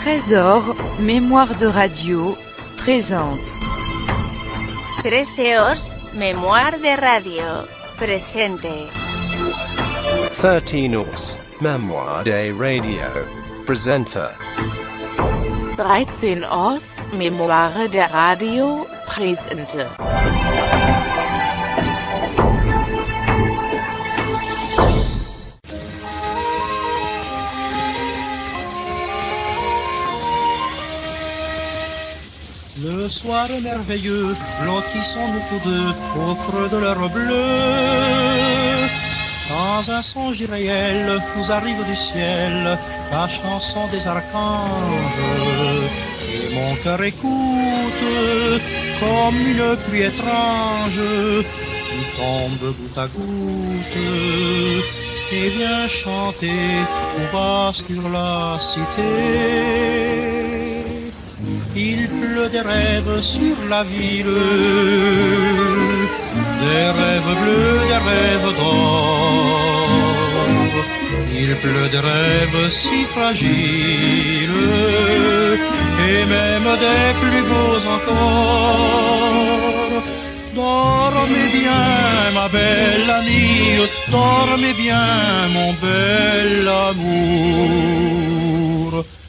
Trésor, mémoire de radio, présente. Treceos, mémoire de radio, presente. 13 Os, mémoire de radio, presenta. 13 Os, mémoire de radio, presente. Le soir merveilleux, blottissons-nous tous deux au creux de l'heure bleue. Dans un songe irréel, nous arrive du ciel la chanson des archanges. Et mon cœur écoute comme une pluie étrange qui tombe goutte à goutte et vient chanter tout bas sur la cité. Il pleut des rêves sur la ville, des rêves bleus, des rêves d'or. Il pleut des rêves si fragiles, et même des plus beaux encore. Dormez bien, ma belle amie, dormez bien, mon bel amour.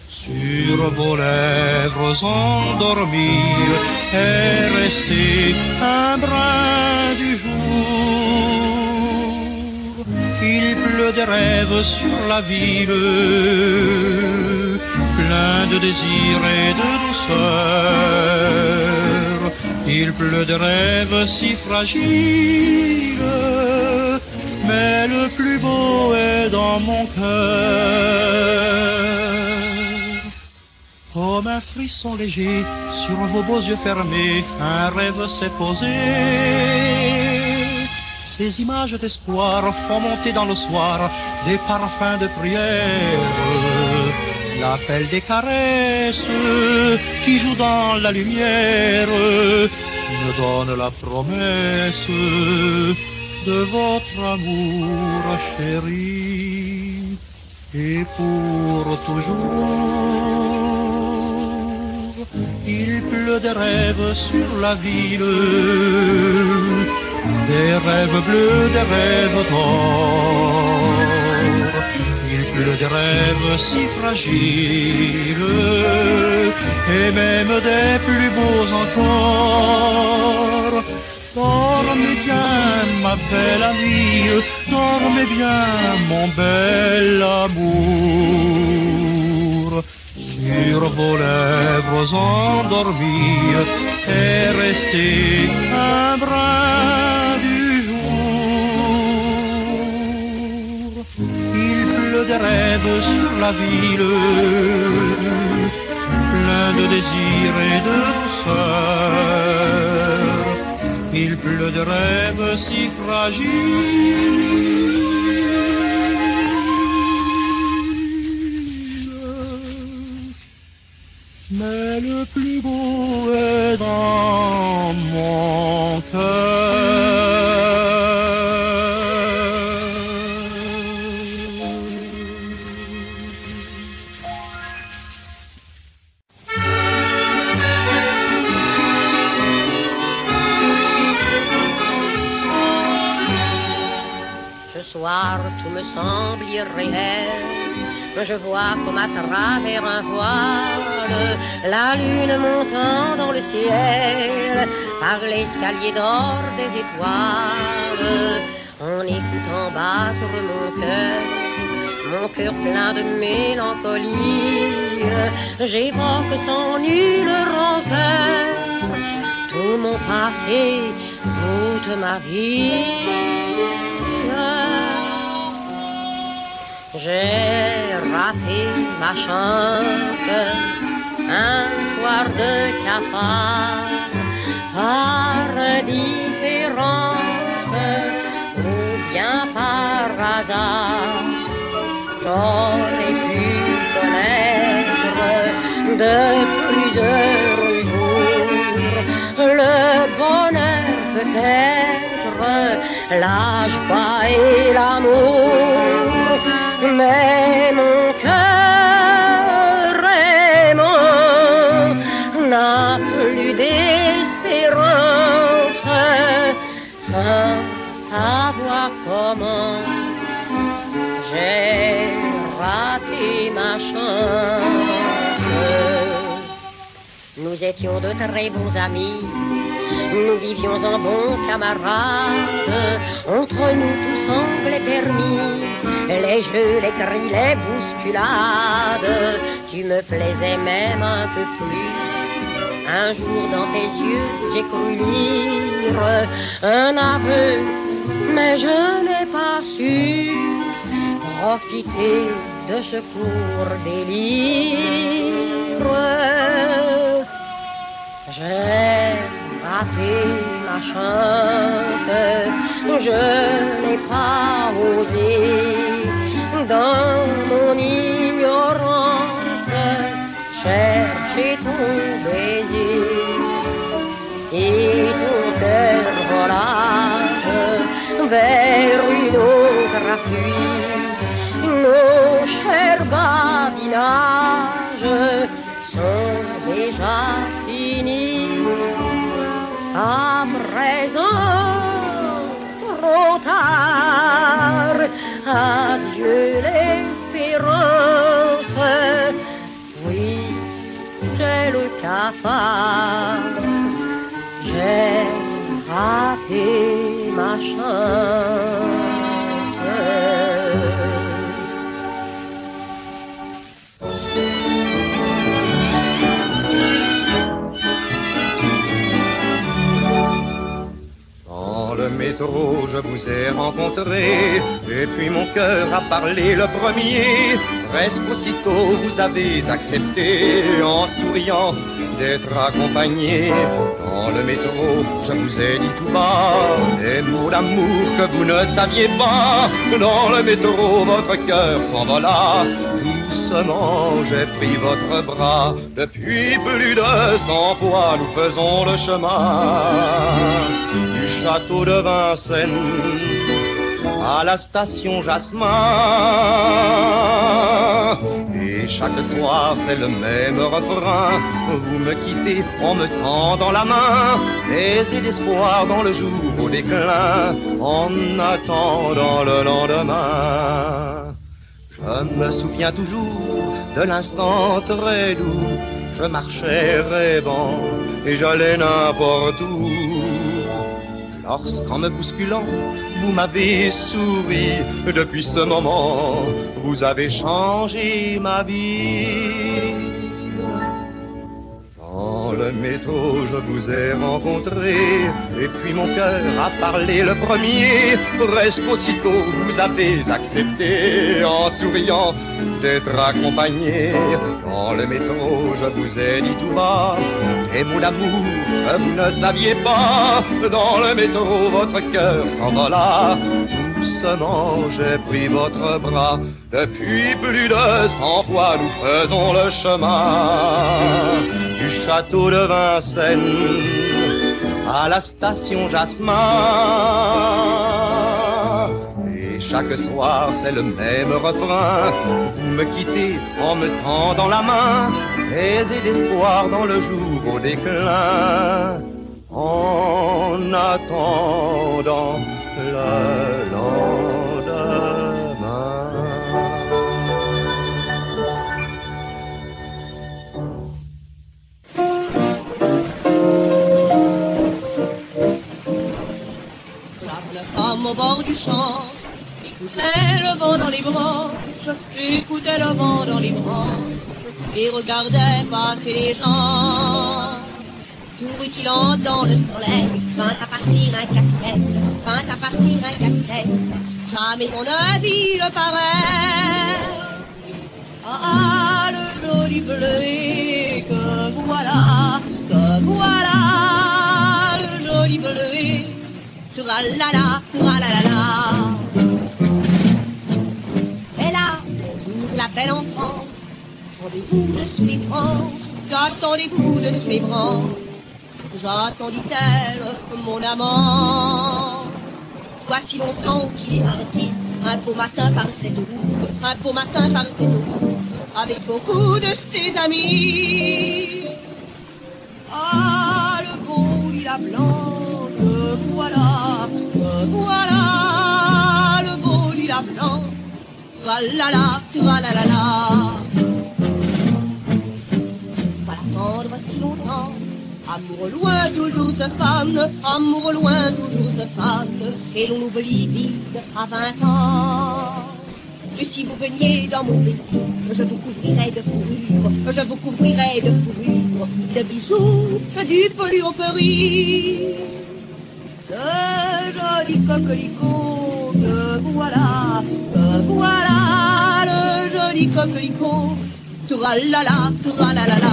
Sur vos lèvres endormir est resté un brin du jour. Il pleut des rêves sur la ville, plein de désir et de douceur. Il pleut des rêves si fragiles, mais le plus beau est dans mon cœur. Comme un frisson léger sur vos beaux yeux fermés, un rêve s'est posé. Ces images d'espoir font monter dans le soir des parfums de prière. L'appel des caresses qui jouent dans la lumière me donne la promesse de votre amour chéri et pour toujours. Il pleut des rêves sur la ville, des rêves bleus, des rêves d'or. Il pleut des rêves si fragiles, et même des plus beaux encore. Dormez bien, ma belle amie, dormez bien, mon bel amour. Sur vos lèvres endormies est resté un brin du jour. Il pleut des rêves sur la ville, plein de désir et de douceur. Il pleut des rêves si fragiles, mais le plus beau est dans mon cœur. Ce soir, tout me semble irréel. Je vois comme à travers un voile la lune montant dans le ciel par l'escalier d'or des étoiles. En écoutant battre mon cœur plein de mélancolie, j'évoque sans nulle rancœur tout mon passé, toute ma vie. J'ai raté ma chance un soir de cafard par indifférence ou bien par hasard. J'aurais pu connaître de plus heureux jours le bonheur peut-être, la joie et l'amour. Mais mon cœur est j'ai raté ma chance. Nous étions de très bons amis, nous vivions en bons camarades. Entre nous tout semblait permis, les jeux, les cris, les bousculades. Tu me plaisais même un peu plus. Un jour dans tes yeux j'ai cru lire un aveu, mais je n'ai pas su profiter de ce court délire. J'ai raté ma chance, je n'ai pas osé dans mon ignorance chercher ton baiser et ton cœur volage vers une autre appui. Nos chers badinages sont déjà finis. À présent, trop tard, adieu l'espérance. Oui, j'ai le cafard, j'ai raté ma chance. Le métro, je vous ai rencontré, et puis mon cœur a parlé le premier. Presque aussitôt vous avez accepté, en souriant, d'être accompagné. Dans le métro, je vous ai dit tout bas des mots d'amour que vous ne saviez pas. Dans le métro, votre cœur s'envola. Doucement, j'ai pris votre bras. Depuis plus de 100 fois, nous faisons le chemin du château de Vincennes à la station Jasmin. Et chaque soir c'est le même refrain. Vous me quittez en me tendant la main, aisé d'espoir dans le jour au déclin, en attendant le lendemain. Je me souviens toujours de l'instant très doux. Je marchais rêvant et j'allais n'importe où. Lorsqu'en me bousculant, vous m'avez souri. Depuis ce moment, vous avez changé ma vie. Dans le métro, je vous ai rencontré, et puis mon cœur a parlé le premier. Presque aussitôt, vous avez accepté, en souriant, d'être accompagné. Dans le métro, je vous ai dit tout bas des mots d'amour que vous ne saviez pas. Dans le métro, votre cœur s'envola. Doucement, j'ai pris votre bras. Depuis plus de 100 fois, nous faisons le chemin du château de Vincennes à la station Jasmin. Et chaque soir, c'est le même refrain. Vous me quittez en me tendant la main, aisé d'espoir dans le jour au déclin, en attendant le lendemain. La femme au bord du champ écoutait le vent dans les branches, écoutait le vent dans les branches et regardait passer les gens. Tout rutilant dans le soleil, vint à partir un capitaine, vint à partir un capitaine. Jamais on n'a vu le pareil. Ah, le joli bleuet, que voilà, le joli bleuet. Tralala, tralala. Et là, la belle enfant, attendez-vous de ses branches, attendez-vous de ses branches. J'attends, dit-elle, mon amant. Voici longtemps qu'il est parti, un beau matin par cette route, un beau matin par cette route, avec beaucoup de ses amis. Ah, le beau lilas blanc, voilà, le beau lilas blanc, Tralala, tralala. Voilà attendre si longtemps. Amour loin toujours se fane, amour loin toujours se fane, et l'on oublie vite à 20 ans. Et si vous veniez dans mon pays, je vous couvrirai de fourrure, je vous couvrirai de fourrure, de bijoux, du polyopérie. Le joli coquelicot, voilà, le joli coquelicot, tralala, tralala.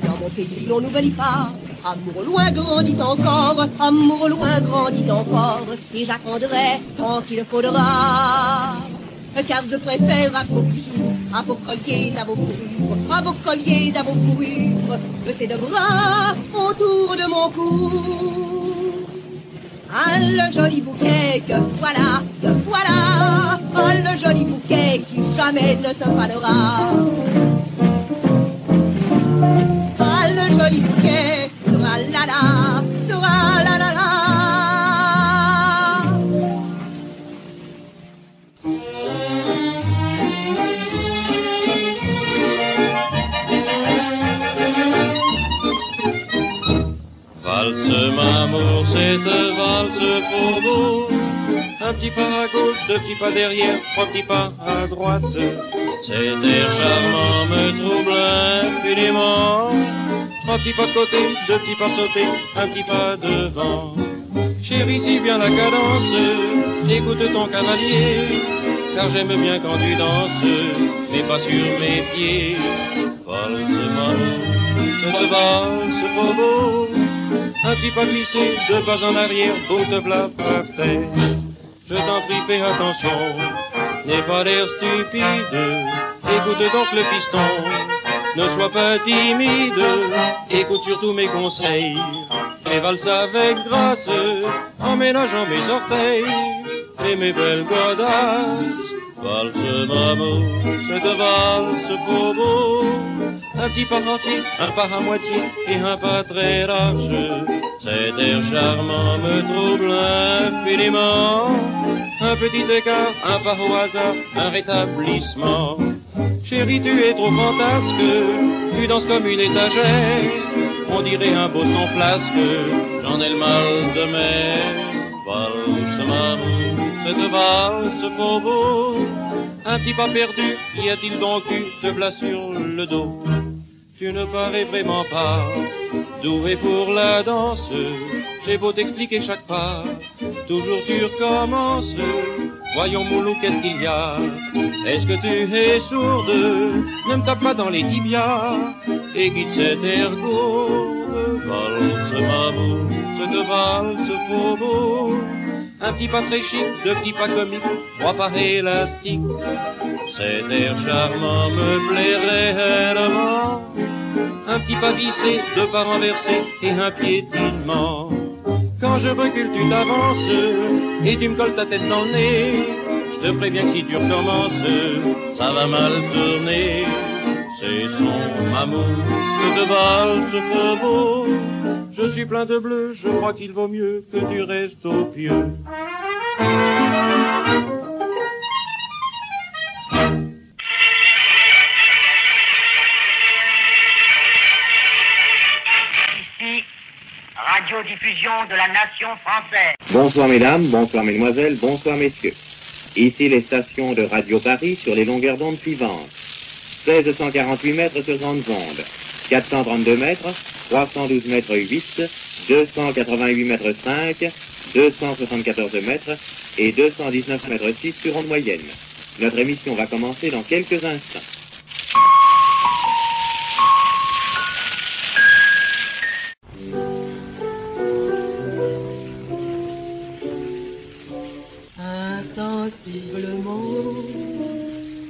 Dans mon pays, l'on n'oublie pas. Amour loin grandit encore, amour loin grandit encore, et j'attendrai tant qu'il faudra. Car je préfère à vos bijoux, à vos colliers, à vos fourrures, à vos colliers, à vos fourrures, que ces deux bras autour de mon cou. Ah, le joli bouquet que voilà, ah, le joli bouquet qui jamais ne se fanera. Ah, le joli bouquet, tralala, tralala. Valse m'amour, cette valse pour vous. Un petit pas à gauche, deux petits pas derrière, trois petits pas à droite. Cet air charmant me trouble infiniment. Trois petits pas de côté, deux petits pas sautés, un petit pas devant. Chérie, si bien la cadence, écoute ton cavalier, car j'aime bien quand tu danses, mais pas sur mes pieds. Valse m'amour, cette valse pour vous. Un petit pas glissé, deux pas en arrière, boum te v'là par terre. Je t'en prie, fais attention, n'aie pas l'air stupide, écoute donc le piston, ne sois pas timide, écoute surtout mes conseils, et valse avec grâce, en ménageant mes orteils, et mes belles godasses. Valse maman, cette valse pour vous. Un petit pas entier, un pas à moitié et un pas très large. Cet air charmant me trouble infiniment. Un petit écart, un pas au hasard, un rétablissement. Chérie, tu es trop fantasque, tu danses comme une étagère. On dirait un beau son flasque, j'en ai le mal de mer. Valse maman, cette valse pour vous. Un petit pas perdu, y a-t-il donc eu te v'là sur le dos? Tu ne parais vraiment pas doué pour la danse. J'ai beau t'expliquer chaque pas, toujours tu recommences. Voyons Moulou, qu'est-ce qu'il y a? Est-ce que tu es sourde? Ne me tape pas dans les tibias et quitte cet air gourde. Valse maman, cette valse pour vous. Un petit pas très chic, deux petits pas comiques, trois pas élastiques. Cet air charmant me plairait réellement. Un petit pas vissé, deux pas renversés et un piétinement. Quand je recule, tu t'avances et tu me colles ta tête dans le nez. Je te préviens que si tu recommences, ça va mal tourner. C'est son amour que de valse pour beau. Je suis plein de bleu, je crois qu'il vaut mieux que tu restes au pieu. Ici, radiodiffusion de la nation française. Bonsoir mesdames, bonsoir mesdemoiselles, bonsoir messieurs. Ici les stations de Radio Paris sur les longueurs d'onde suivantes. 1648 mètres sur grandes ondes, 432 mètres, 312 mètres 8, 288 mètres 5, 274 mètres et 219 mètres 6 sur onde moyenne. Notre émission va commencer dans quelques instants. Insensiblement,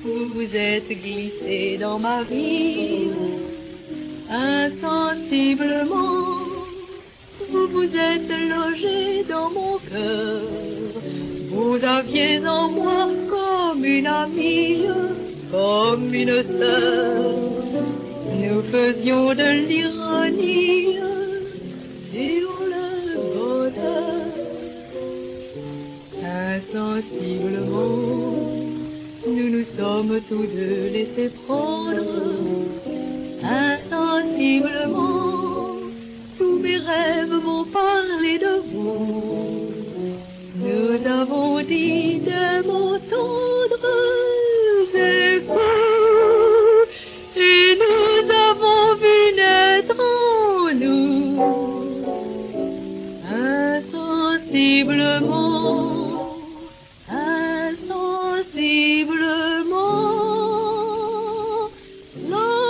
vous vous êtes glissé dans ma vie. Insensiblement, vous vous êtes logé dans mon cœur. Vous aviez en moi comme une amie, comme une sœur. Nous faisions de l'ironie sur le bonheur. insensiblement, nous nous sommes tous deux laissés prendre. Insensiblement, tous mes rêves m'ont parlé de vous. Nous avons dit des mots tendres et fous, et nous avons vu naître en nous, insensiblement, insensiblement, l'amour.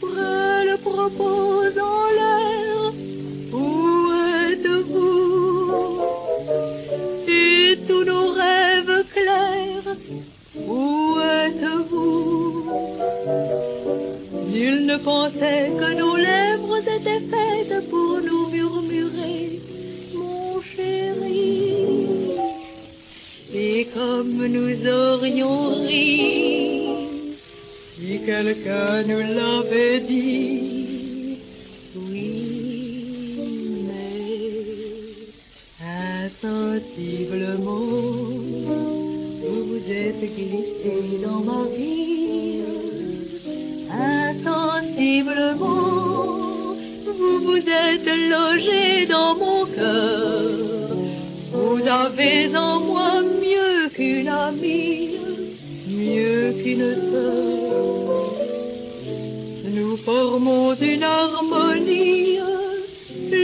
Près le propose en l'air, où êtes-vous? Et tous nos rêves clairs, où êtes-vous? Nul ne pensait que nos lèvres étaient faites pour nous murmurer, mon chéri. Et comme nous aurions ri, si quelqu'un nous l'avait dit, oui, mais insensiblement, vous vous êtes glissé dans ma vie. Insensiblement, vous vous êtes logé dans mon cœur. Vous avez en moi mieux qu'une amie, mieux qu'une sœur. Nous formons une harmonie,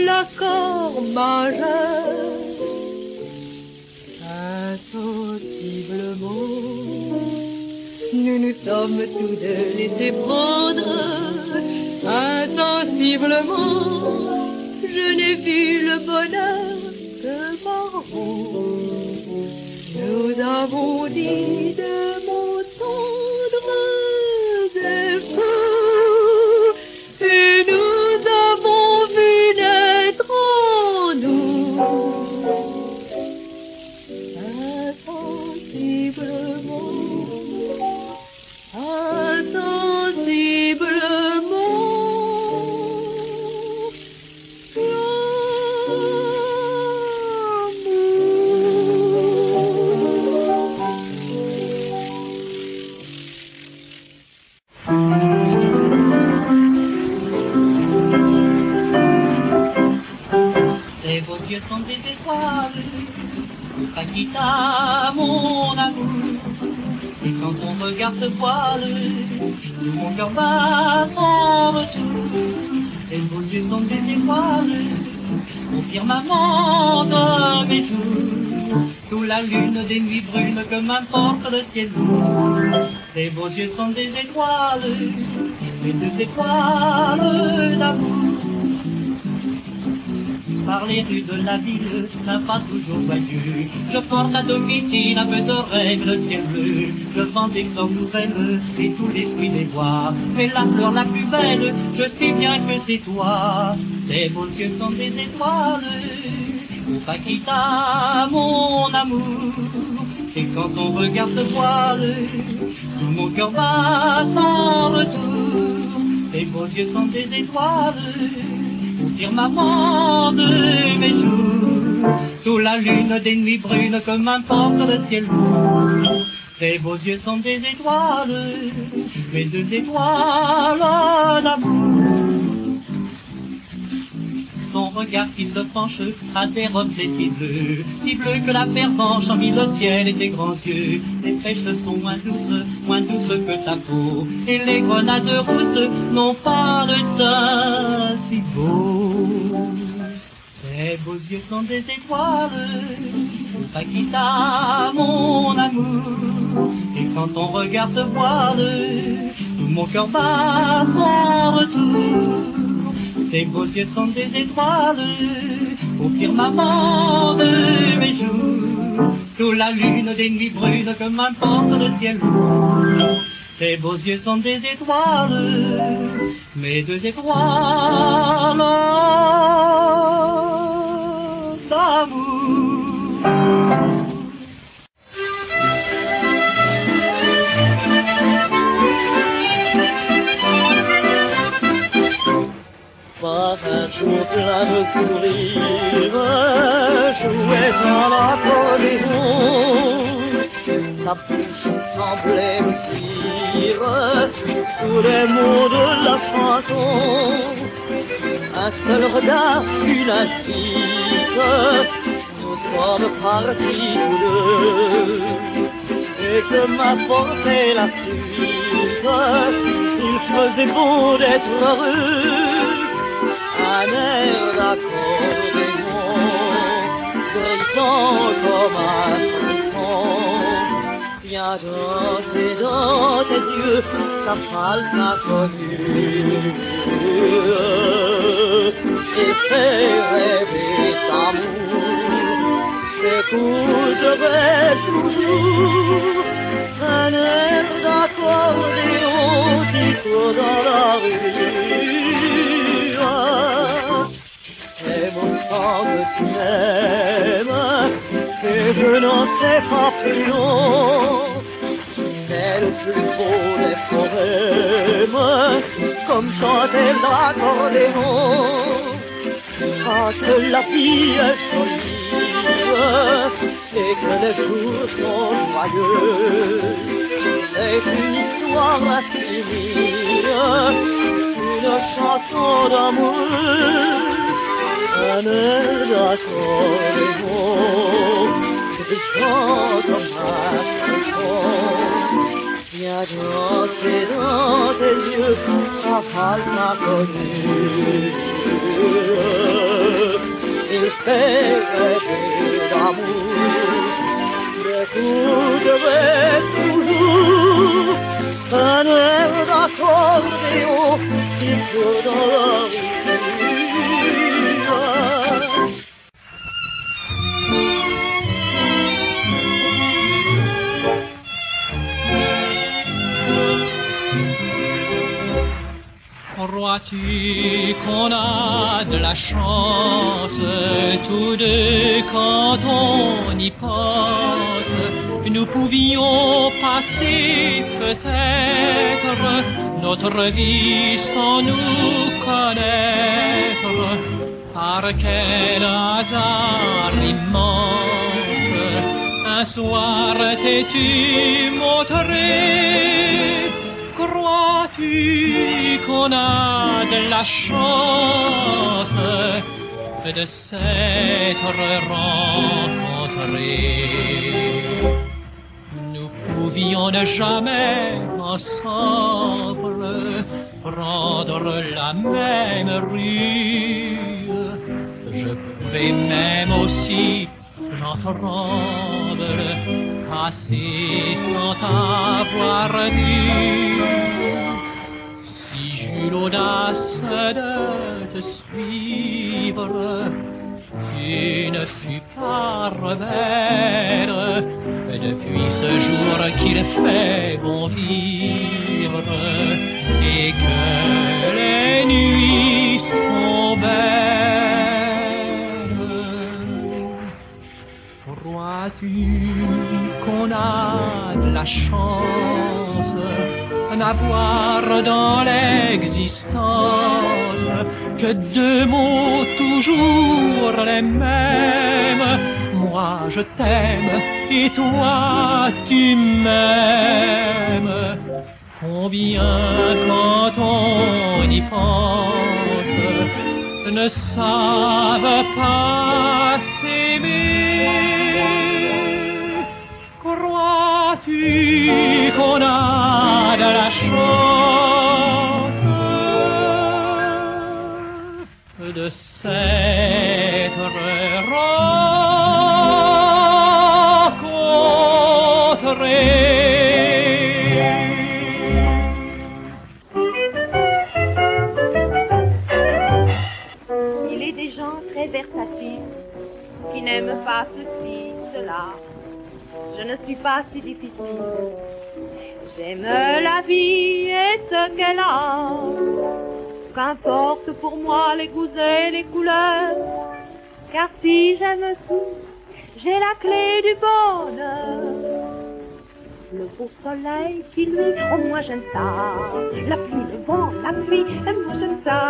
l'accord majeur. Insensiblement, nous nous sommes tous deux laissés prendre. Insensiblement, je n'ai vu le bonheur que par vous. Nous avons dit des mots tendres et fous, et nous avons vu naître en nous, insensiblement. Et vos yeux sont des étoiles, Paquita, mon amour. Et quand on regarde ce voile, tout mon cœur bat son retour. Et vos yeux sont des étoiles, au firmament de mes jours. Sous la lune des nuits brunes, que m'importe le ciel lourd. Et vos yeux sont des étoiles, les deux étoiles d'amour. Par les rues de la ville, un pas toujours joyeux. Je porte à domicile un peu d'oreille, le ciel bleu. Je vends des fleurs nouvelles et tous les fruits des bois. Mais la fleur la plus belle, je sais bien que c'est toi. Tes beaux yeux sont des étoiles, oh Paquita, mon amour. Et quand on regarde ce voile, tout mon cœur bat sans retour. Tes beaux yeux sont des étoiles, au firmament de mes jours. Sous la lune des nuits brunes, que m'importe le ciel lourd. Tes beaux yeux sont des étoiles, mes deux étoiles d'amour. Ton regard qui se penche a des reflets si bleus que la pervenche en mille le ciel et tes grands yeux. Les pêches sont moins douces que ta peau, et les grenades rousses n'ont pas le teint si beau. Tes beaux yeux sont des étoiles, Paquita, mon amour. Et quand ton regard se voile, tout mon cœur bat son retour. Tes beaux yeux sont des étoiles, au firmament de mes jours. Sous la lune des nuits brunes, que m'importe le ciel lourd. Tes beaux yeux sont des étoiles, mes deux étoiles d'amour. Pas un jour de sourire jouait dans l'accordéon. Sa bouche semblait me dire tous les mots de la chanson. Un seul regard, une insiste, nous sommes partis tous deux. Et que m'apportait la suite, il faisait beau d'être heureux. Un air d'accordéon, grisant comme un frisson, vient danser dans tes yeux sa valse inconnue. Et fait rêver d'amour, j'écouterai toujours un air d'accordéon qui court dans la rue. Et mon sang que tu m'aimes, et je n'en sais pas plus long. C'est le plus beau des poèmes, comme chantait l'accordéon. Quand la vie est jolie et que les jours sont joyeux, c'est une histoire infinie, une chanson d'amour. Un air d'accordéon brillant comme un frisson vient danser dans tes yeux sa valse inconnue. Il fait rêver d'amour, j'écouterai toujours un air d'accordéon qui court dans la rue. Crois-tu qu'on a de la chance, tous deux, quand on y pense? Nous pouvions passer peut-être notre vie sans nous connaître. Par quel hasard immense, un soir t'es-tu montré? Crois-tu qu'on a de la chance de s'être rencontrés? Nous pouvions ne jamais ensemble prendre la même rue. Je pouvais même aussi, j'en tremble, passer sans t'avoir vu. Si j'eus l'audace de te suivre, tu ne fus pas rebelle. Depuis ce jour qu'il fait bon vivre et que les nuits sont belles, crois-tu qu'on a de la chance d'avoir dans l'existence que deux mots toujours les mêmes? Moi je t'aime et toi tu m'aimes. Combien quand on y pense ne savent pas s'aimer. Crois-tu qu'on a de la chance de s'être Il est des gens très versatiles qui n'aiment pas ceci, cela. Je ne suis pas si difficile. J'aime la vie et ce qu'elle a. Qu'importe pour moi les goûts et les couleurs. Car si j'aime tout, j'ai la clé du bonheur. Le beau soleil qui luit, oh moi j'aime ça. La pluie, le vent, la pluie, moi j'aime ça.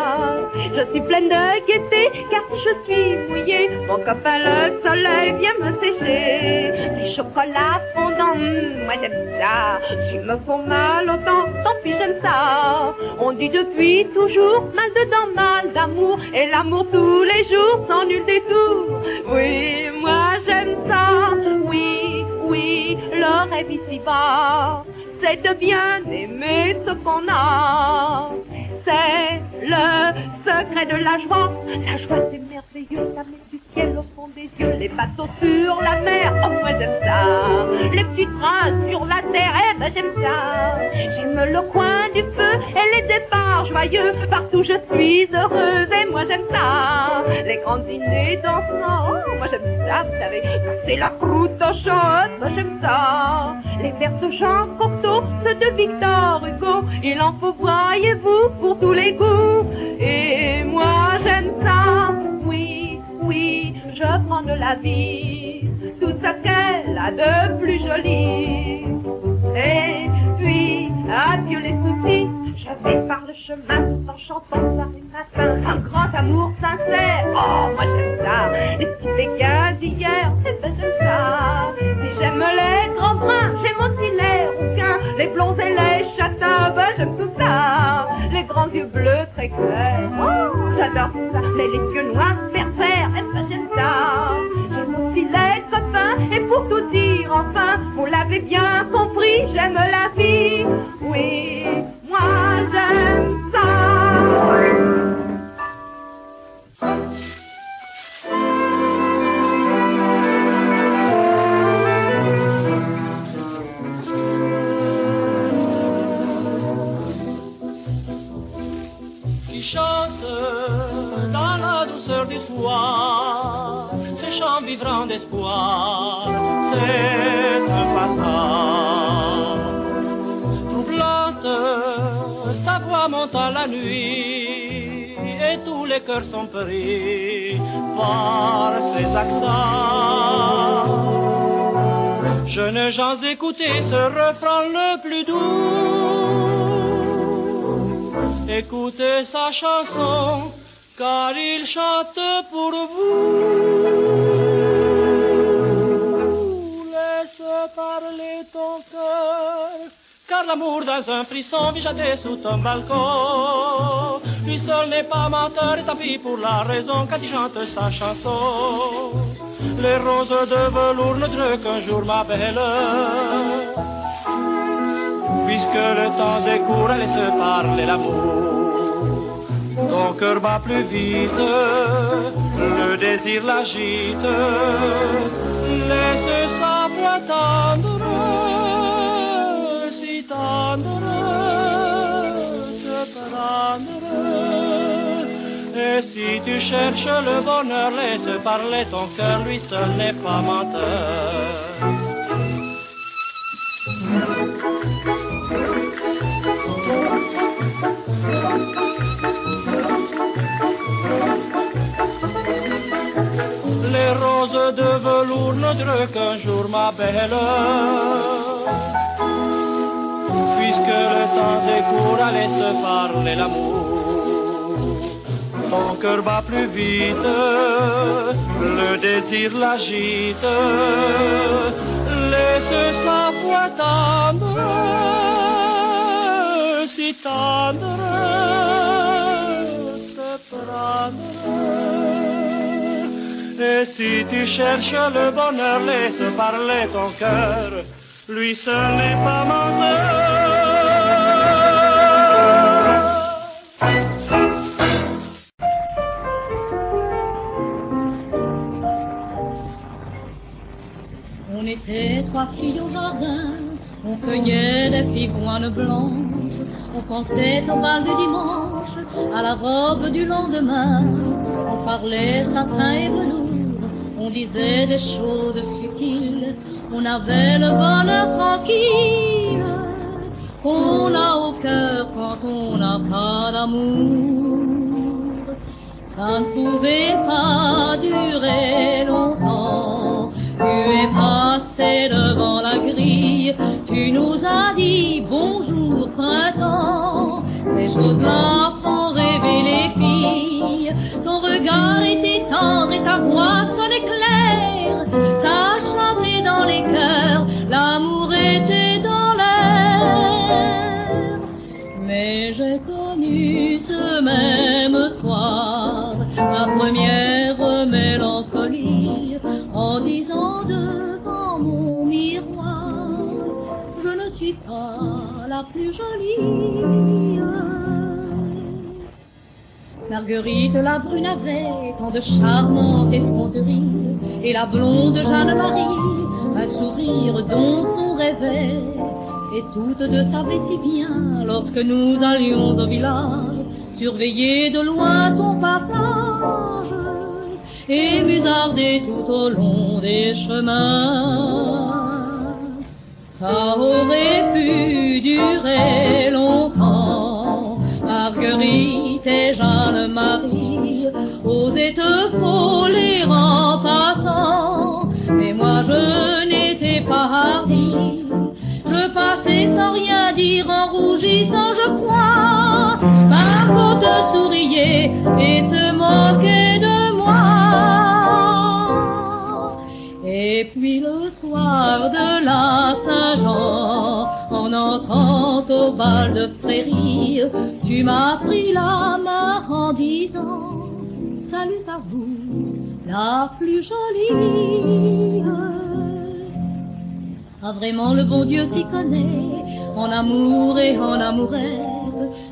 Je suis pleine de gaieté, car si je suis mouillée, mon copain le soleil vient me sécher. Des chocolats fondants, moi j'aime ça. S'ils me font mal autant, tant pis j'aime ça. On dit depuis toujours, mal dedans, mal d'amour, et l'amour tous les jours, sans nul détour. Oui, moi j'aime ça, oui, oui, le rêve ici-bas, c'est de bien aimer ce qu'on a. C'est le secret de la joie. La joie c'est merveilleux, ça met du ciel au fond des yeux. Les bateaux sur la mer, oh moi j'aime ça. Les petits trains sur la terre, eh ben j'aime ça. J'aime le coin du feu et les départs joyeux. Partout je suis heureuse et moi j'aime ça. Les grands dîners dansants, oh moi j'aime ça. Vous savez, casser la croûte au chaud, moi j'aime ça. Les vers de Jean Cocteau, ceux de Victor Hugo, il en faut, voyez-vous, pour tous les goûts. Et moi j'aime ça, oui, oui, je prends de la vie tout ce qu'elle a de plus joli. Et puis, adieu les soucis, je vais par le chemin en chantant soir et matin. Un grand amour sincère, oh moi j'aime ça. Les petits béguins d'hier, eh ben j'aime ça. Si j'aime les grands bruns, j'aime aussi les rouquins. Les blonds et les châtains, ben j'aime tout ça. Les grands yeux bleus très clairs, oh j'adore ça. Mais les yeux noirs pervers, eh ben j'aime ça. J'aime aussi les copains, et pour tout dire enfin, vous l'avez bien compris, j'aime la vie. Oui, moi j'aime ça. Qui chante dans la douceur du soir, ce chant vibrant d'espoir, c'est un passage. Troublante, sa voix monte à la nuit, et tous les cœurs sont pris par ses accents. Jeunes gens, écoutez ce refrain le plus doux. Écoutez sa chanson, car il chante pour vous. Laisse parler ton cœur, car l'amour dans un frisson vit jeter sous ton balcon. Lui seul n'est pas menteur, et tant pis pour la raison quand il chante sa chanson. Les roses de velours ne durent qu'un jour, ma belle. Puisque le temps est court, laisse parler l'amour. Ton cœur bat plus vite, le désir l'agite. Laisse sa voix tendre, si tendre, te prendre. Et si tu cherches le bonheur, laisse parler ton cœur, lui seul n'est pas menteur. Les roses de velours ne durent qu'un jour, ma belle. Puisque le temps est court, laisse parler l'amour. Ton cœur bat plus vite, le désir l'agite. Laisse sa voix tendre, si tendre, te prendre. Et si tu cherches le bonheur, laisse parler ton cœur, lui seul n'est pas menteur. On était trois filles au jardin, on cueillait des pivoines blanches, on pensait au bal du dimanche, à la robe du lendemain, on parlait satin et velours, on disait des choses futiles, on avait le bonheur tranquille, qu'on a au cœur quand on n'a pas d'amour. Ça ne pouvait pas durer longtemps. Tu es passé devant la grille, tu nous as dit bonjour printemps. Les jours éclats font rêver les filles. Ton regard était tendre et ta voix sonnait claire. Ça chantait dans les cœurs, l'amour était dans l'air. Mais j'ai connu ce même soir ma première mélancolie, en disant devant mon miroir, je ne suis pas la plus jolie. Marguerite la brune avait tant de charmantes effronteries, et la blonde Jeanne-Marie un sourire dont on rêvait. Et toutes deux savaient si bien, lorsque nous allions au village, surveiller de loin ton passage et musarder tout au long des chemins. Ça aurait pu durer longtemps, Marguerite et Jeanne-Marie osaient te frôler en passant, mais moi je n'étais pas hardie. Je passais sans rien dire, en rougissant je crois. Margot te souriait et se moquait de moi. Et puis le soir de la Saint-Jean, en entrant au bal de Fréry, tu m'as pris la main en disant, salut à vous, la plus jolie. Ah, vraiment le bon Dieu s'y connaît, en amour et en amourette.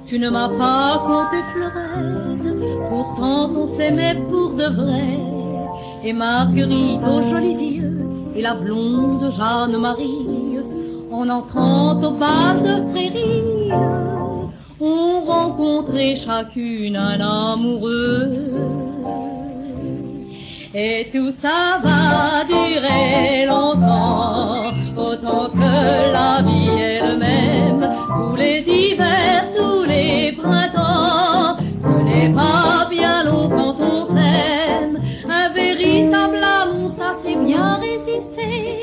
Tu ne m'as pas compté fleurette, pourtant on s'aimait pour de vrai. Et Marguerite aux jolis yeux, et la blonde Jeanne-Marie, en entrant au bal de Fréry, ont rencontré chacune un amoureux. Et tout ça va durer longtemps, autant que la vie est le même, tous les hivers, tous les printemps. Ce n'est pas bien long quand on s'aime, un véritable amour, ça sait bien résister,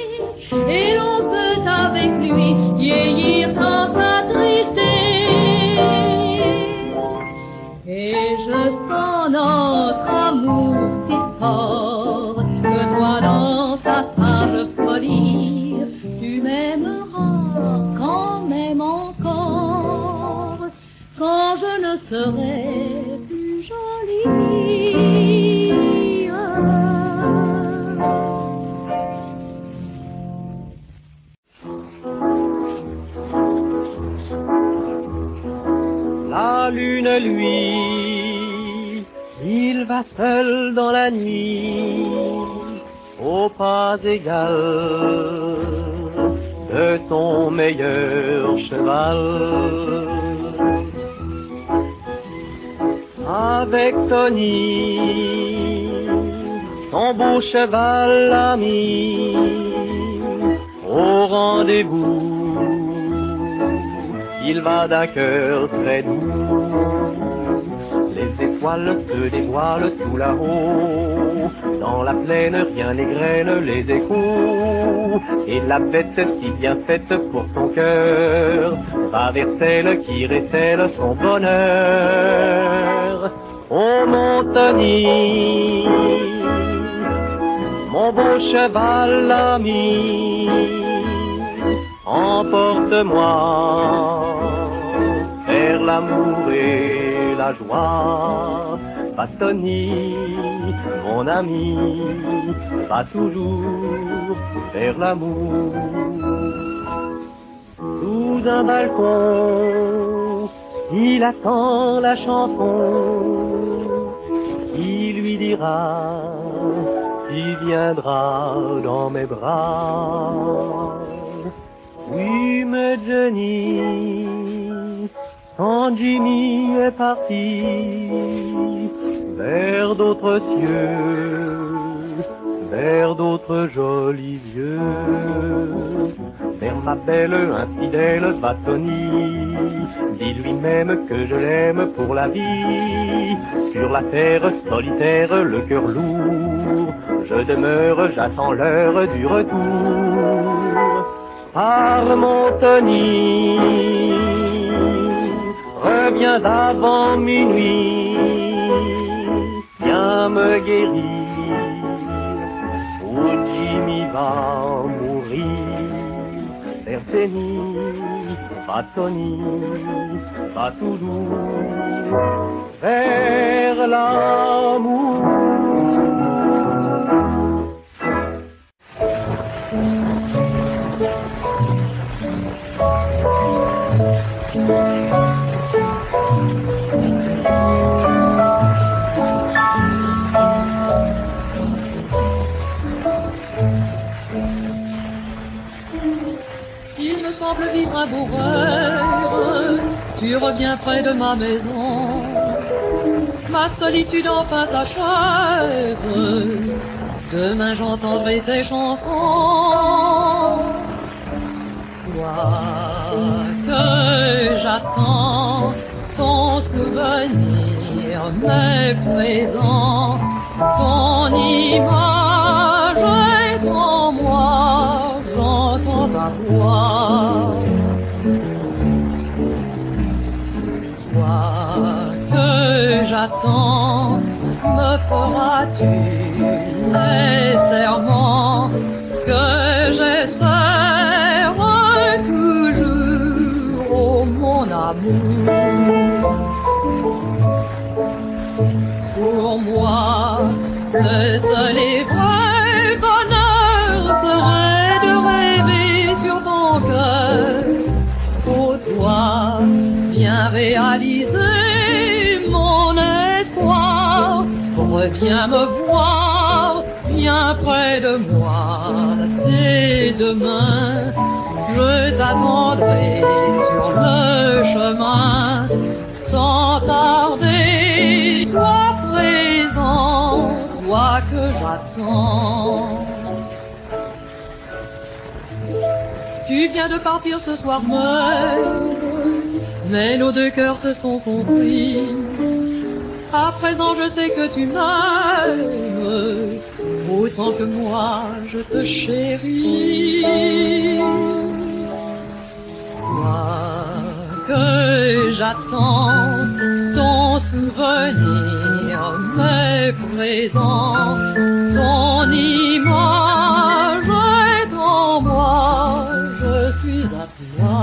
et l'on peut avec lui vieillir sans s'attrister. Et je sens notre amour si fort que toi dans ta sage folie, tu m'aimeras quand même encore, quand je ne serai plus jolie. La lune, lui, il va seul dans la nuit, au pas égal de son meilleur cheval. Avec Tony, son beau cheval ami, au rendez-vous, il va d'un cœur très doux. Les étoiles se dévoilent tout là-haut, dans la plaine rien n'égrène les échos, et la bête si bien faite pour son cœur va vers celle qui récèle son bonheur. Oh mon Tony, mon beau cheval ami, emporte-moi vers l'amour et la joie. Va Tony, mon ami, va toujours vers l'amour. Sous un balcon, il attend la chanson qui lui dira, tu viendras dans mes bras. Oui, mais Jenny, sans Jimmy est parti vers d'autres cieux, vers d'autres jolis yeux. Vers ma belle infidèle va Tony, dis-lui même que je l'aime pour la vie. Sur la terre solitaire, le cœur lourd, je demeure, j'attends l'heure du retour. Par mon Tony, reviens avant minuit, viens me guérir, ou Jimmy va mourir. Vers ses nuits, pas Tony, pas toujours, vers l'amour. Il me semble vivre un beau rêve, tu reviens près de ma maison, ma solitude enfin s'achève, demain j'entendrai tes chansons. Toi que j'attends, ton souvenir m'est présent, ton image est en moi, j'entends ta voix. Toi que j'attends, me feras-tu les serments que j'espère toujours, oh mon amour. Pour moi, le seul et vrai bonheur serait de rêver sur ton cœur. Oh toi, viens réaliser mon espoir, reviens me voir, viens près de moi, dès demain, je t'attendrai sur le chemin, sans tarder, sois présent, toi que j'attends. Tu viens de partir ce soir même, mais nos deux cœurs se sont compris. À présent je sais que tu m'aimes, autant que moi je te chéris. Moi que j'attends, ton souvenir m'est présent, ton image est en moi, je suis à toi.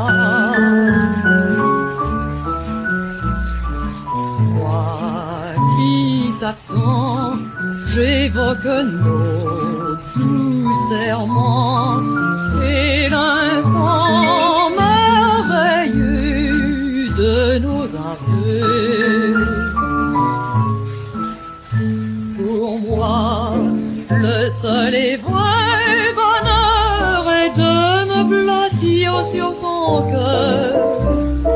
T'attends, j'évoque nos doux serments et l'instant merveilleux de nos aveux. Pour moi, le seul et vrai bonheur est de me blottir sur ton cœur,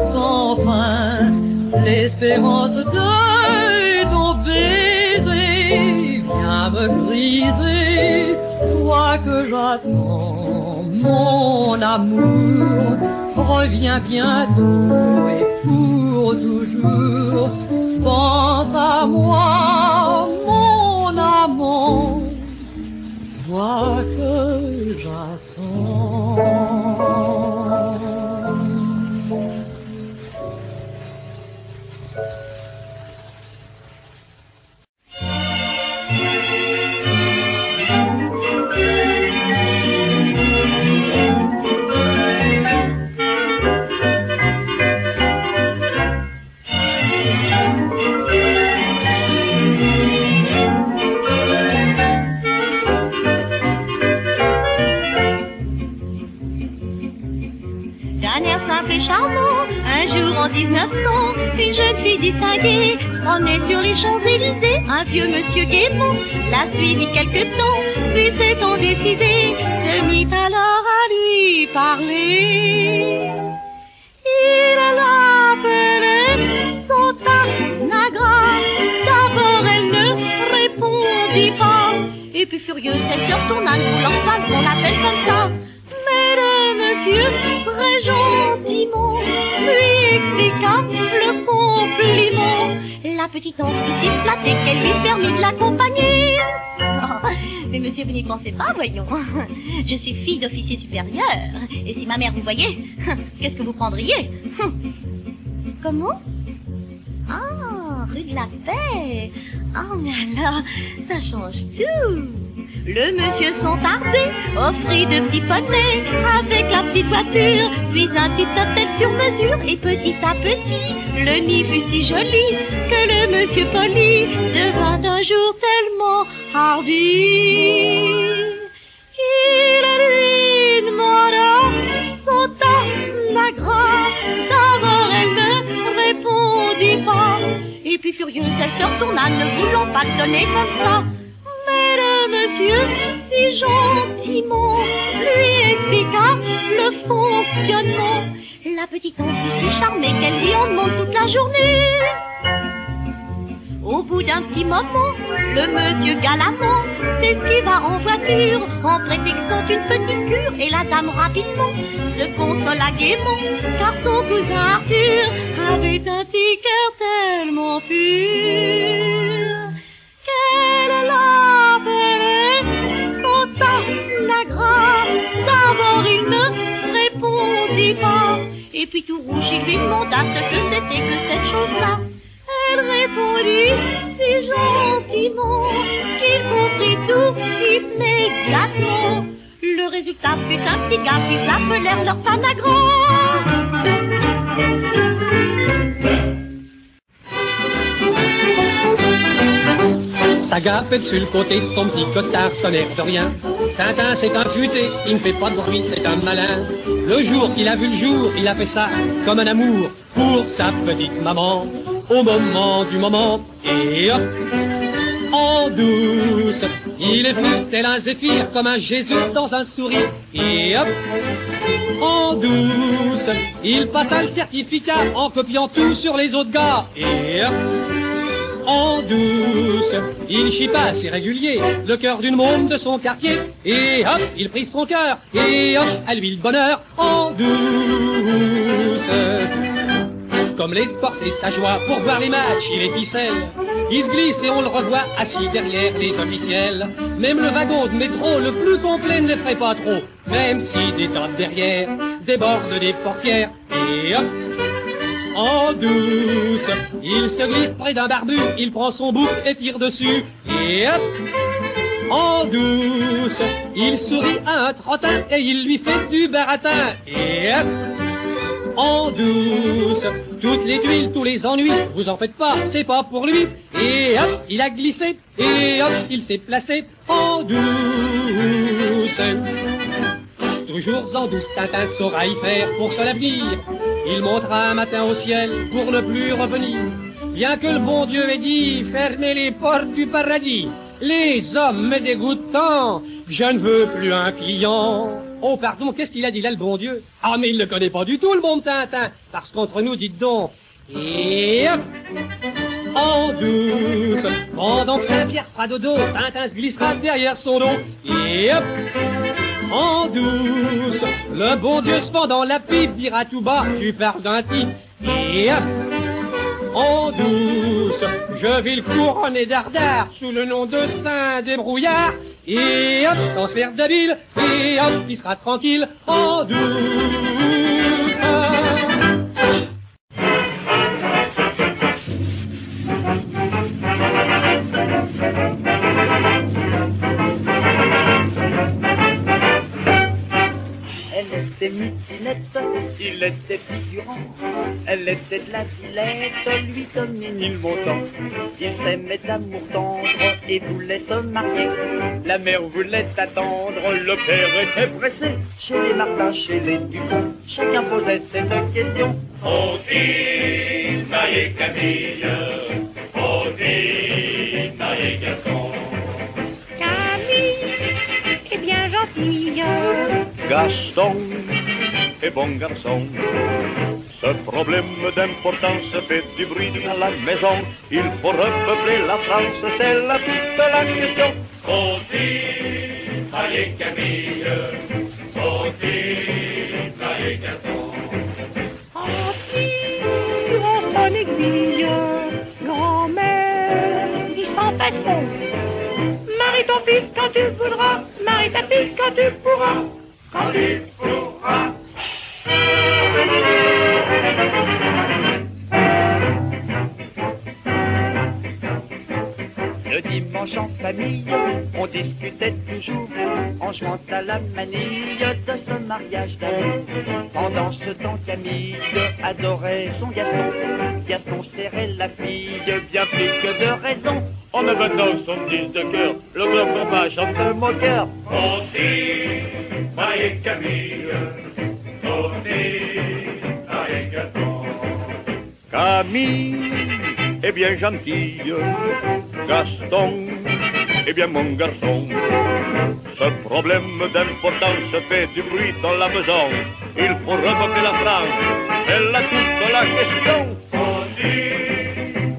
sans fin, l'espérance de ton baiser vient me griser, toi que j'attends, mon amour, reviens bientôt et pour toujours, pense à moi, mon amour, toi que j'attends. Charmant, un jour en 1900, une jeune fille distinguée se promenait sur les Champs-Élysées. Un vieux monsieur gaiement l'a suivi quelque temps, puis s'étant décidé, se mit alors à lui parler. Il l'appelait son Tanagra. D'abord elle ne répondit pas, et puis furieuse elle se retourna, voulant pas qu'on l'appelle comme ça. Mais le monsieur, très gentiment, lui expliqua le compliment. La petite enfant fut si flattée qu'elle lui permit de l'accompagner. Oh, mais monsieur, vous n'y pensez pas, voyons. Je suis fille d'officier supérieur. Et si ma mère vous voyait, qu'est-ce que vous prendriez? Comment? rue de la Paix. Oh, mais alors, ça change tout. Le monsieur sans tarder offrit de petits poneys avec la petite voiture, puis un petit hôtel sur mesure, et petit à petit, le nid fut si joli que le monsieur poli devint un jour tellement hardi. Il lui demanda son temps, la grâce, d'abord elle ne répondit pas, et puis furieuse elle se retourna, ne voulant pas donner comme ça. Mais le monsieur, si gentiment, lui expliqua le fonctionnement. La petite en fut si charmée qu'elle lui en demande toute la journée. Au bout d'un petit moment, le monsieur galamment s'esquiva en voiture en prétextant une petite cure, et la dame rapidement se consola gaiement car son cousin Arthur avait un petit cœur tellement pur qu'elle l'appelait sauta la grâce. D'abord il ne répondit pas, et puis tout rouge il lui demanda ce que c'était que cette chose-là. Elle répondit si gentiment qu'il comprit tout immédiatement. Le résultat fut un petit gars qu'ils appelèrent leur Panagrand. Sa gapette sur le côté, son petit costard, son air de rien. Tintin, c'est un futé, il ne fait pas de bruit, c'est un malin. Le jour qu'il a vu le jour, il a fait ça comme un amour pour sa petite maman. Au moment du moment, et hop, en douce, il est venu tel un zéphyr, comme un Jésus dans un sourire, et hop, en douce, il passa le certificat en copiant tout sur les autres gars, et hop, en douce, il chippa assez régulier le cœur d'une môme de son quartier, et hop, il prit son cœur, et hop, à lui le bonheur, en douce. Comme les sports, c'est sa joie, pour voir les matchs, il est ficelle. Il se glisse et on le revoit assis derrière les officiels. Même le wagon de métro le plus complet ne l'effraie pas trop, même si des tas de derrière débordent des portières. Et hop, en douce, il se glisse près d'un barbu, il prend son bouc et tire dessus. Et hop, en douce, il sourit à un trottin et il lui fait du baratin. Et hop, en douce, toutes les tuiles, tous les ennuis, vous en faites pas, c'est pas pour lui. Et hop, il a glissé, et hop, il s'est placé en douce. Toujours en douce, Tintin saura y faire pour son avenir. Il montera un matin au ciel pour ne plus revenir. Bien que le bon Dieu ait dit, fermez les portes du paradis. Les hommes me dégoûtent tant, je ne veux plus un client. Oh, pardon, qu'est-ce qu'il a dit là, le bon Dieu? Ah, mais il ne connaît pas du tout, le bon Tintin, parce qu'entre nous, dites donc. Et hop, en douce, pendant que Saint-Pierre fera dodo, Tintin se glissera derrière son dos. Et hop, en douce, le bon Dieu, cependant la pipe, dira tout bas, tu parles d'un type. Et hop, en douce, je vais le couronner d'ardard sous le nom de Saint Débrouillard. Et hop, sans se faire d'habile, et hop, il sera tranquille en douce. Elle était mutinette, il était figurant. Elle était de la Villette, lui Domine le montant. Ils s'aimaient d'amour tendre et voulaient se marier. La mère voulait attendre, le père était pressé. Chez les Martin, chez les Dupont, chacun posait cette question. Faut-il marier Camille? Faut-il marier Gaston? Camille est bien gentille. Gaston est bon garçon. Ce problème d'importance fait du bruit dans la maison. Il faut repeupler la France, c'est là toute la question. Faut-il marier Camille? Faut-il marier Gaston? Dans son aiguille, grand-mère dit sans façon. Marie ton fils quand tu voudras, marie ta fille quand tu pourras. Quand tu pourras. dimanche en famille, on discutait toujours en jouant à la manille de ce mariage d'amour. Pendant ce temps, Camille adorait son Gaston. Gaston serrait la fille, bien plus que de raison. En me battant 70 de cœur, le bloc en bas chante le moqueur. Aussi, maille Camille, aussi, maille Gaston. Camille est bien gentille, Gaston est bien mon garçon. Ce problème d'importance fait du bruit dans la maison. Il faut revoquer la France, c'est là toute la question. Aussi,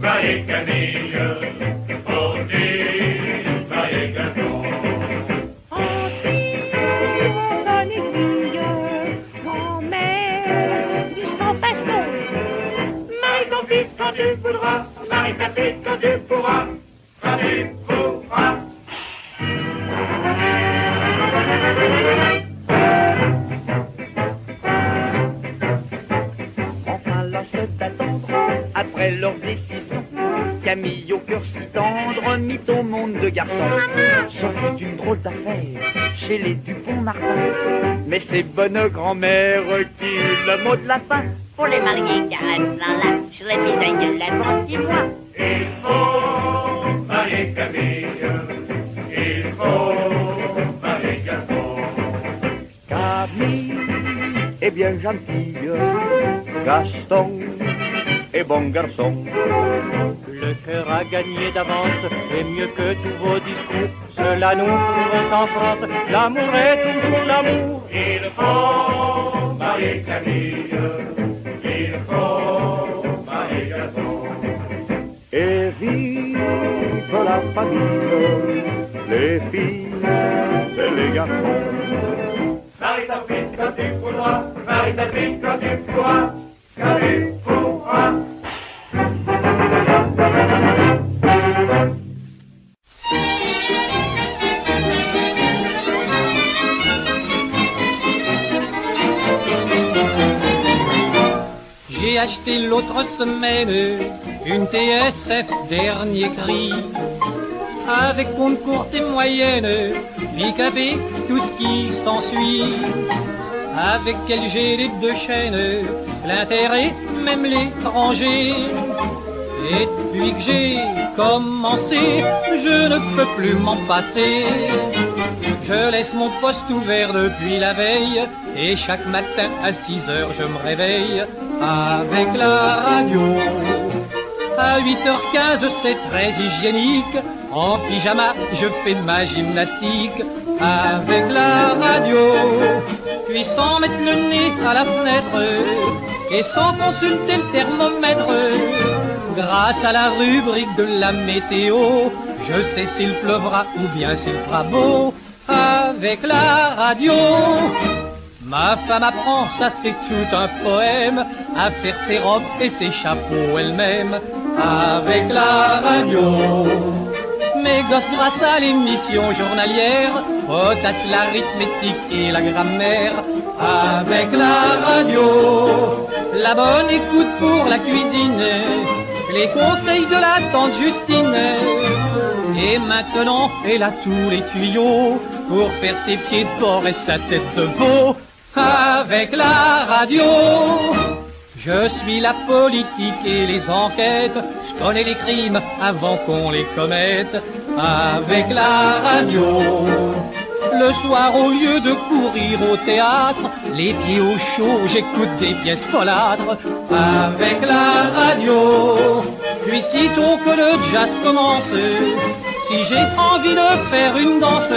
maille Camille, aussi, maille Gaston. Aussi, mon bonne aiguille, grand-mère du sans-façon. Marie ton fils quand tu voudras, marie ta fille quand tu pourras, quand tu pourras. Enfin lasse d'attendre, après leur décision, Camille au cœur si tendre mit au monde de garçons. Ce fut une drôle d'affaire chez les Dupont-Martin, mais c'est bonne grand-mère qui eut le mot de la fin. Pour les mariés, là, je les bisaille de lèvres en 6 mois. Il faut marier Camille, il faut marier Gaston. Camille est bien gentille, Gaston est bon garçon. Le cœur a gagné d'avance, et mieux que tous vos discours. Cela nous prouve qu'en France, l'amour est toujours l'amour. Il faut marier Camille, il faut marier Gaston. Et vive la famille, les filles et les garçons. Marie ta fille quand tu voudras, marie ta fille quand tu pourras, quand tu pourras. J'ai acheté l'autre semaine une TSF dernier cri, avec compte courte et moyenne, pick-up, tout ce qui s'ensuit. Avec LG les 2 chaînes, l'intérêt, même l'étranger. Et depuis que j'ai commencé, je ne peux plus m'en passer. Je laisse mon poste ouvert depuis la veille, et chaque matin à 6 heures je me réveille avec la radio. À 8h15 c'est très hygiénique, en pyjama je fais ma gymnastique avec la radio. Puis sans mettre le nez à la fenêtre et sans consulter le thermomètre, grâce à la rubrique de la météo, je sais s'il pleuvra ou bien s'il fera beau avec la radio. Ma femme apprend, ça c'est tout un poème, à faire ses robes et ses chapeaux elle-même avec la radio. Mes gosses, grâce à l'émission journalière, potassent l'arithmétique et la grammaire avec la radio. La bonne écoute pour la cuisine, les conseils de la tante Justine. Et maintenant, elle a tous les tuyaux pour faire ses pieds de porc et sa tête de veau avec la radio. Je suis la politique et les enquêtes, je connais les crimes avant qu'on les commette avec la radio. Le soir, au lieu de courir au théâtre, les pieds au chaud, j'écoute des pièces folâtres avec la radio. Puis sitôt que le jazz commence, si j'ai envie de faire une danse,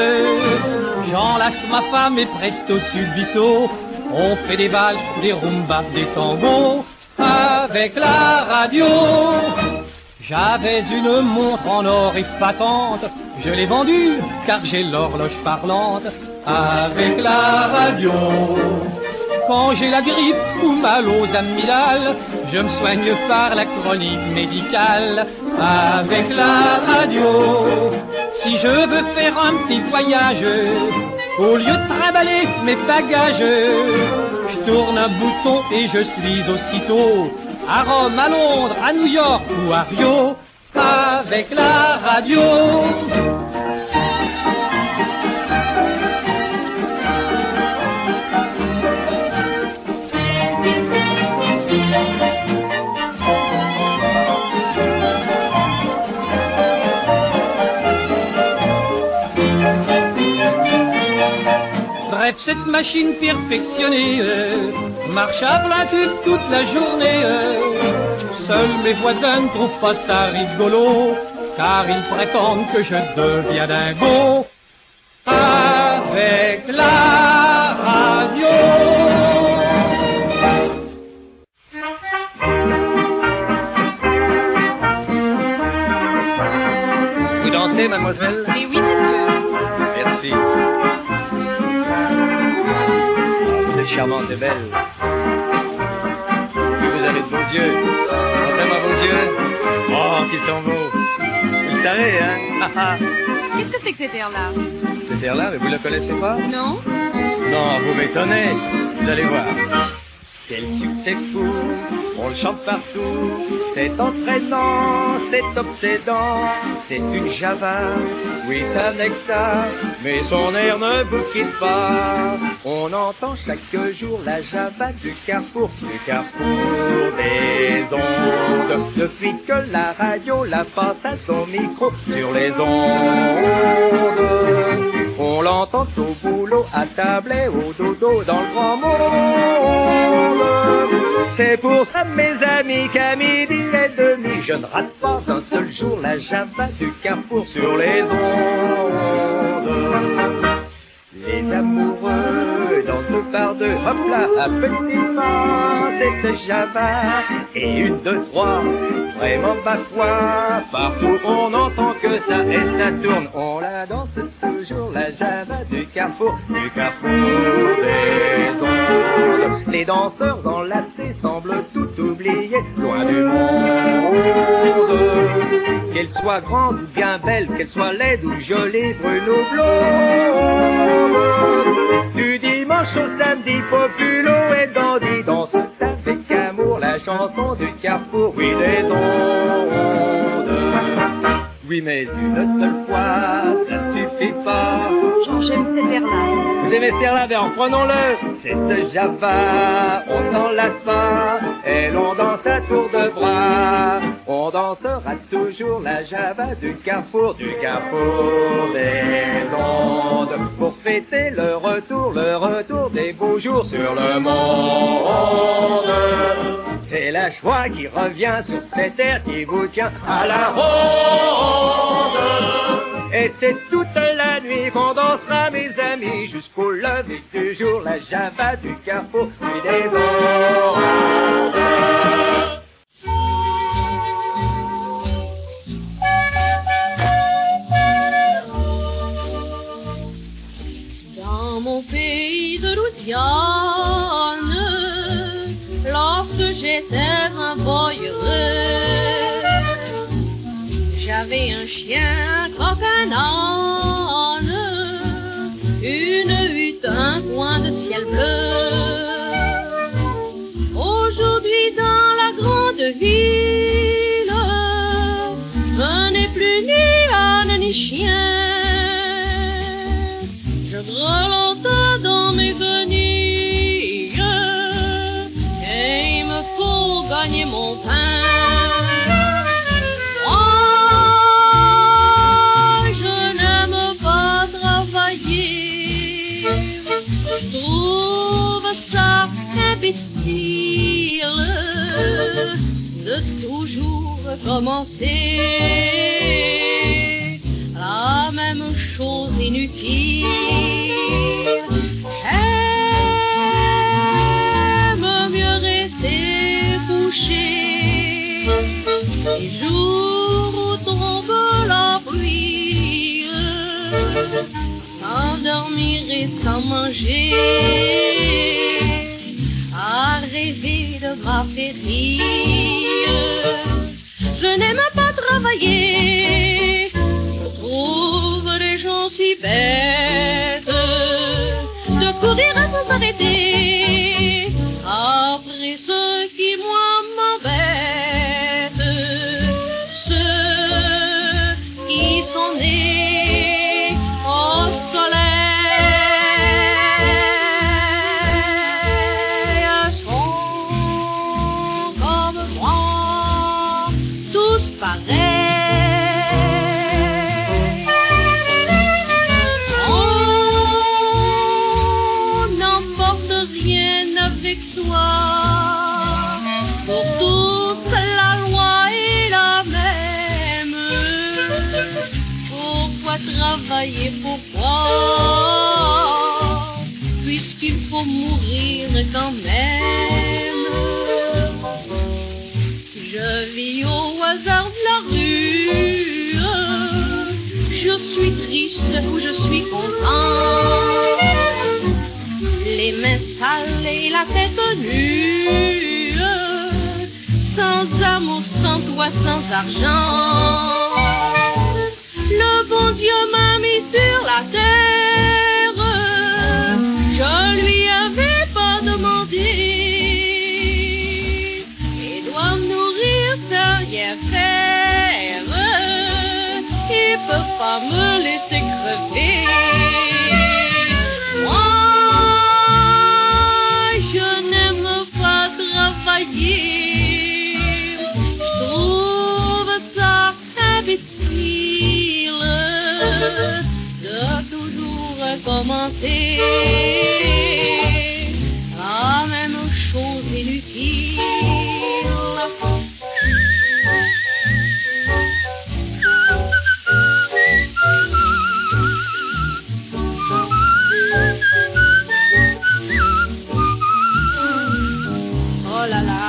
j'enlace ma femme et presto subito, on fait des valses, des rumbas, des tangos avec la radio. J'avais une montre en or épatante, je l'ai vendue car j'ai l'horloge parlante avec la radio. Quand j'ai la grippe ou mal aux amygdales, je me soigne par la chronique médicale avec la radio. Si je veux faire un petit voyage, au lieu de trimballer mes bagages, je tourne un bouton et je suis aussitôt à Rome, à Londres, à New York ou à Rio avec la radio. Bref, cette machine perfectionnée marche à plein tube toute la journée. Seuls mes voisins ne trouvent pas ça rigolo, car ils prétendent que je deviens dingo avec la radio. Vous dansez, mademoiselle? Mais oui, monsieur. Merci. Vous êtes charmante et belle. Et vous avez de beaux yeux. Montrez-moi vos yeux. Oh, qui sont beaux. Vous le savez, hein? Qu'est-ce que c'est que cet air-là? Cet air-là, mais vous le connaissez pas? Non. Non, vous m'étonnez. Vous allez voir. Quel succès fou, on le chante partout. C'est entraînant, c'est obsédant. C'est une java, oui, ça n'est que ça. Mais son air ne vous quitte pas. On entend chaque jour la java du carrefour des ondes. Depuis que la radio la passe à son micro sur les ondes. On l'entend au boulot, à table et au dodo dans le grand monde. C'est pour ça, mes amis, qu'à midi et demi, je ne rate pas d'un seul jour la java du carrefour sur les ondes. Les amoureux dansent deux par deux, hop là, à petit pas, c'est java. Et une, deux, trois, vraiment ma foi, partout on n'entend que ça et ça tourne. On la danse toujours, la java du carrefour des ondes. Les danseurs enlacés semblent tout oublier, loin du monde. Qu'elle soit grande ou bien belle, qu'elle soit laide ou jolie, brune ou blonde. Du dimanche au samedi, populo et dandy dansent avec amour la chanson du carrefour, oui, des ondes. Oui, mais une seule fois, ça ne suffit pas. J'aime cet air-là. Vous aimez cet air-là? Ben, prenons-le. Cette java, on ne s'en lasse pas, et l'on danse à tour de bras. On dansera toujours la java du carrefour des ondes. Pour fêter le retour des beaux jours sur le monde. C'est la joie qui revient sur cette terre qui vous tient à la ronde. Et c'est toute la nuit qu'on dansera, mes amis, jusqu'au lever du jour, la java du carrefour des ondes. Dans mon pays de Louisiane, lorsque j'étais un boy heureux, j'avais un chien comme un âne, une hutte, un coin de ciel bleu. Aujourd'hui dans la grande ville, je n'ai plus ni âne ni chien. Je grelotte dans mes guenilles et il me faut gagner mon pain. Moi, je n'aime pas travailler. Je trouve ça imbécile de toujours commencer la même chose inutile. J'aime mieux rester couché les jours où tombe la pluie, sans dormir et sans manger, à rêver de ma féerie. Je n'aime pas travailler, je trouve les gens si bêtes de courir sans s'arrêter après ce qui moi m'embête. Ceux avec toi. Pour tous, la loi est la même. Pourquoi travailler, pourquoi? Puisqu'il faut mourir quand même. Je vis au hasard de la rue. Je suis triste ou je suis content. Les mains sales et la tête nue. Sans amour, sans toi, sans argent. Le bon Dieu m'a mis sur la terre. Je lui avais pas demandé. Il doit me nourrir sans rien faire. Il peut pas me laisser crever. Moi, je n'aime pas travailler. Je trouve ça imbécile de toujours recommencer la même chose inutile. Oh là là,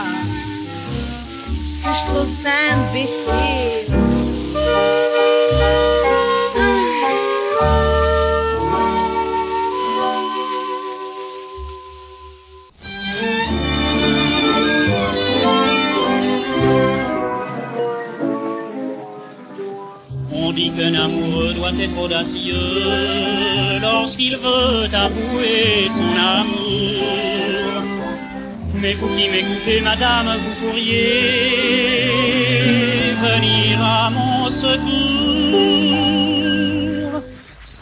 ce que je trouve ça imbécile. On dit qu'un amoureux doit être audacieux lorsqu'il veut avouer son amour. Mais vous qui m'écoutez, madame, vous pourriez venir à mon secours.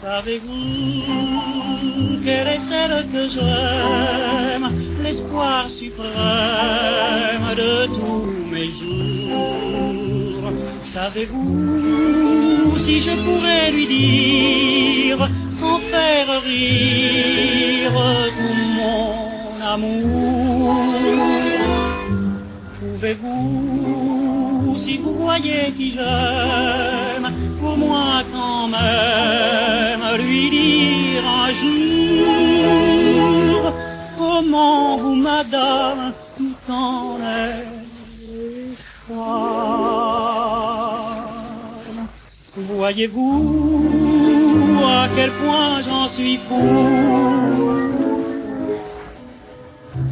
Savez-vous quelle est celle que j'aime, l'espoir suprême de tous mes jours? Savez-vous si je pourrais lui dire, sans faire rire, tout mon amour? Pouvez-vous, si vous voyez qui j'aime, pour moi quand même, lui dire un jour comment vous, madame, tout en charme? Voyez-vous à quel point j'en suis fou?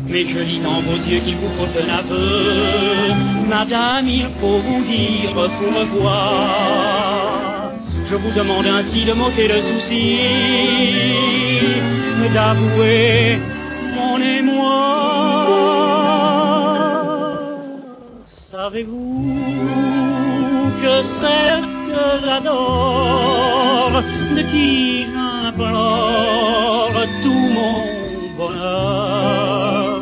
Mais je lis dans vos yeux qu'il vous faut un aveu. Madame, il faut vous dire pour me voir. Je vous demande ainsi de m'ôter le souci, d'avouer mon émoi. Savez-vous que celle que j'adore, de qui j'implore tout mon bonheur,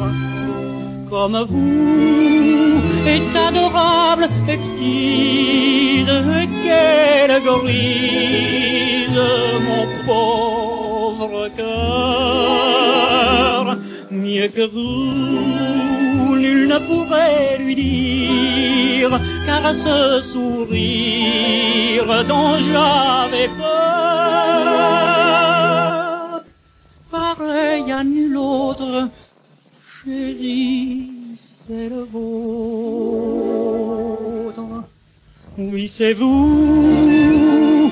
comme vous, est adorable, exquise, et qu'elle grise mon pauvre cœur. Mieux que vous, nul ne pourrait lui dire, car à ce sourire dont j'avais peur, pareil à nul autre, chérie, c'est le vôtre. Oui, c'est vous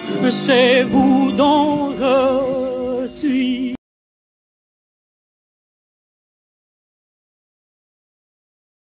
dont je